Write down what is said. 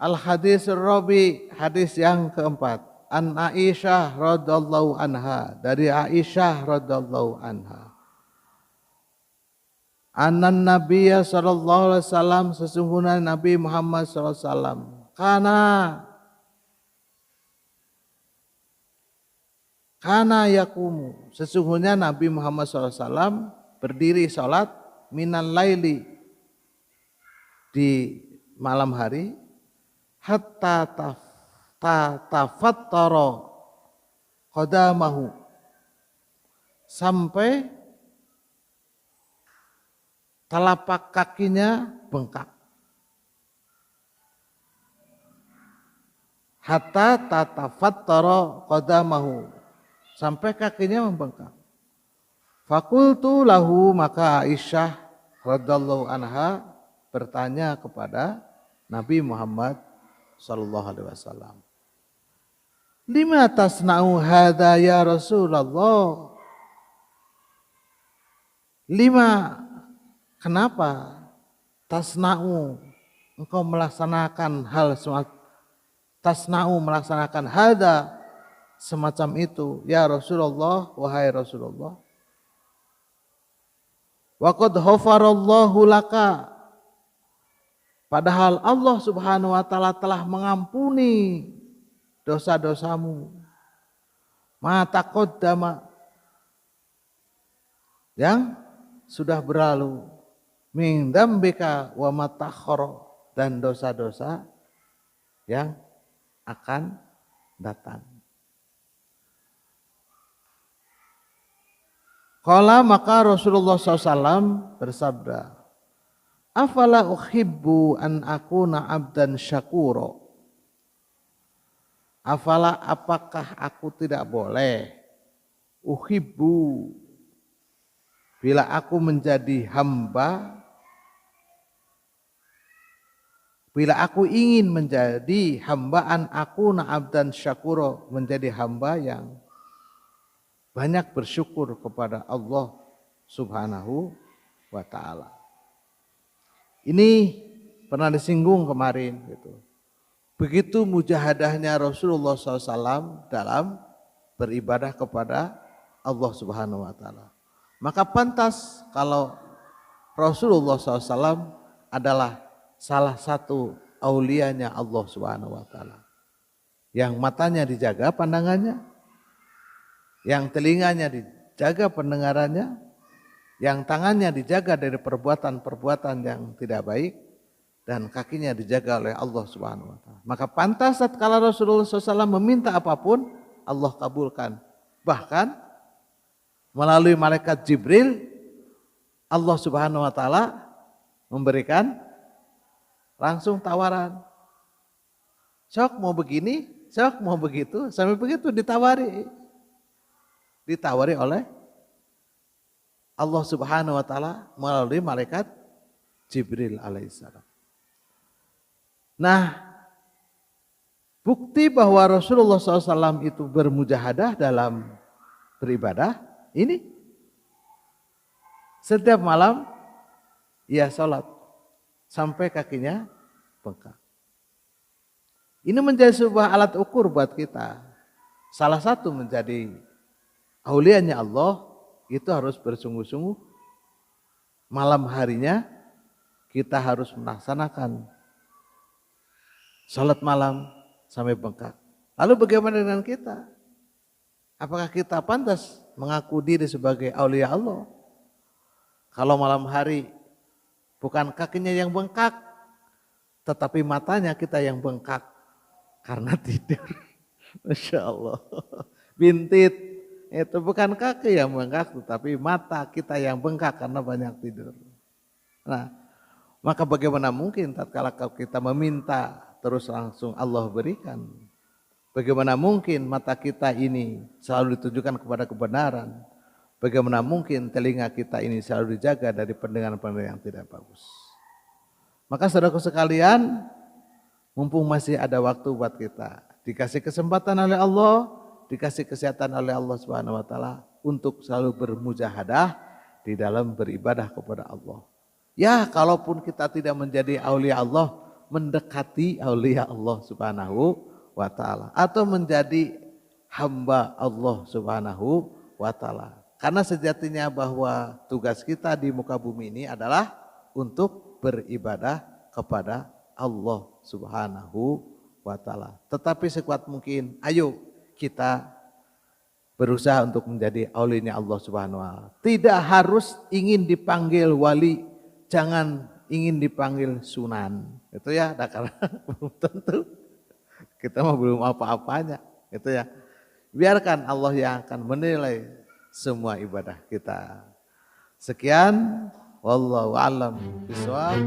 Al-hadis Rabi, hadis yang keempat. An Aisyah radhiyallahu anha, dari Aisyah radhiyallahu anha. Anan Nabiya sallallahu alaihi wasallam, sesungguhnya Nabi Muhammad sallallahu alaihi wasallam, kana yakumu, sesungguhnya Nabi Muhammad sallallahu alaihi wasallam berdiri salat minal laili, di malam hari, hatta tafattara qadamahu, sampai telapak kakinya bengkak. Hatta tatafattara qadamahu, sampai kakinya membengkak. Fakultu lahu, maka Aisyah radhiyallahu anha bertanya kepada Nabi Muhammad sallallahu alaihi wasallam, lima tasna'u hadza ya Rasulullah? Lima, kenapa tasna'u, engkau melaksanakan hal tasna'u, melaksanakan hadza, semacam itu, ya Rasulullah, wahai Rasulullah. Wa qad ghafarallahu laka, padahal Allah Subhanahu wa taala telah mengampuni dosa-dosamu. Ma taqaddama, yang sudah berlalu, min dzambika wa ma ta'akhkhara, dan dosa-dosa yang akan datang. Qala, maka Rasulullah SAW bersabda, afala uhibbu an akuna abdan syakura. Afala, apakah aku tidak boleh, uhibbu, bila aku menjadi hamba, bila aku ingin menjadi hambaan, akuna abdan syakura, menjadi hamba yang banyak bersyukur kepada Allah Subhanahu wa ta'ala. Ini pernah disinggung kemarin gitu. Begitu mujahadahnya Rasulullah SAW dalam beribadah kepada Allah Subhanahu wa ta'ala. Maka pantas kalau Rasulullah SAW adalah salah satu aulianya Allah Subhanahu wa ta'ala, yang matanya dijaga pandangannya, yang telinganya dijaga pendengarannya, yang tangannya dijaga dari perbuatan-perbuatan yang tidak baik, dan kakinya dijaga oleh Allah Subhanahu wa ta'ala. Maka pantas tatkala Rasulullah SAW meminta apapun, Allah kabulkan. Bahkan melalui malaikat Jibril, Allah Subhanahu wa ta'ala memberikan langsung tawaran. Sok mau begini, sok mau begitu, sampai begitu ditawari oleh Allah Subhanahu wa ta'ala melalui malaikat Jibril alaihissalam. Nah, bukti bahwa Rasulullah SAW itu bermujahadah dalam beribadah, ini setiap malam ia sholat sampai kakinya bengkak. Ini menjadi sebuah alat ukur buat kita. Salah satu menjadi aulianya Allah itu harus bersungguh-sungguh, malam harinya kita harus melaksanakan sholat malam sampai bengkak. Lalu bagaimana dengan kita? Apakah kita pantas mengaku diri sebagai aulia Allah? Kalau malam hari bukan kakinya yang bengkak, tetapi matanya kita yang bengkak karena tidur. Masya Allah. Bintit. Itu bukan kaki yang bengkak, tetapi mata kita yang bengkak karena banyak tidur. Nah, maka bagaimana mungkin tatkala kita meminta terus langsung Allah berikan? Bagaimana mungkin mata kita ini selalu ditujukan kepada kebenaran? Bagaimana mungkin telinga kita ini selalu dijaga dari pendengaran-pendengaran yang tidak bagus? Maka saudaraku sekalian, mumpung masih ada waktu buat kita, dikasih kesempatan oleh Allah, dikasih kesehatan oleh Allah Subhanahu wa ta'ala untuk selalu bermujahadah di dalam beribadah kepada Allah. Ya, kalaupun kita tidak menjadi aulia Allah, mendekati aulia Allah Subhanahu wa taala atau menjadi hamba Allah Subhanahu wa taala. Karena sejatinya bahwa tugas kita di muka bumi ini adalah untuk beribadah kepada Allah Subhanahu wa taala. Tetapi sekuat mungkin ayo kita berusaha untuk menjadi aulinya Allah Subhanahu wa taala. Tidak harus ingin dipanggil wali, jangan ingin dipanggil sunan. Itu ya, karena belum tentu kita mah belum apa-apanya, itu ya. Biarkan Allah yang akan menilai semua ibadah kita. Sekian, wallahu a'lam bishawab.